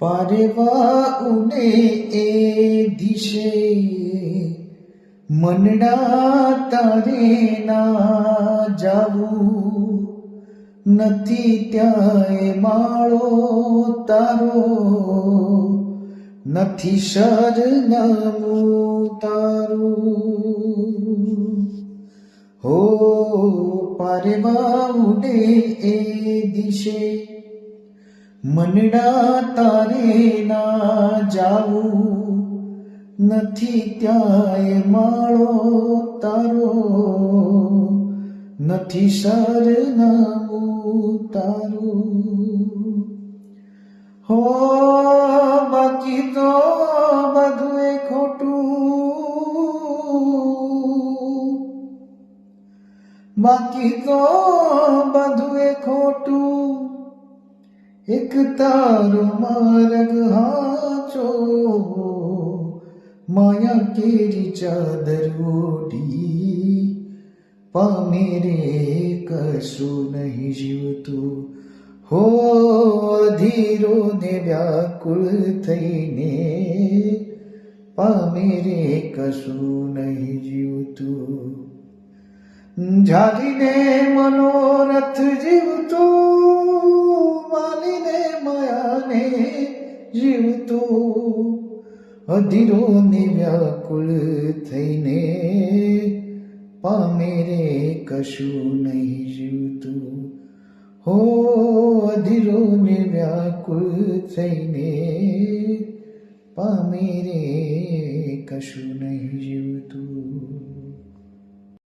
પારેવા ઉડે એ દિશે મનડા તારે ના જાવું નથી ત્યાંય માળો તારો નથી સરનામું તારું હો પારેવા ઉડે એ દિશે મનડા તારે ના જાવું નથી ત્યાંય માળો તારો નથી સરનામું તારું હો બાકી તો બધું ખોટું બાકી તો બધું ખોટું એક તારો માર્ગ હાચો માયા કેરી ચાદર ઓઢી પામે રે કશું નહીં જીવતું હો અધીરો ને વ્યાકુળ થઈને પામે રે કશું નહીં જીવતું જાગીને મનોરથ જીવતું માલીને માયાને જીવતું અધીરો ને વ્યાકુળ થઈને પામે રે કશું નહીં જીવતું હો અધીરો ને વ્યાકુળ થઈને પામે રે કશું નહીં જીવતું.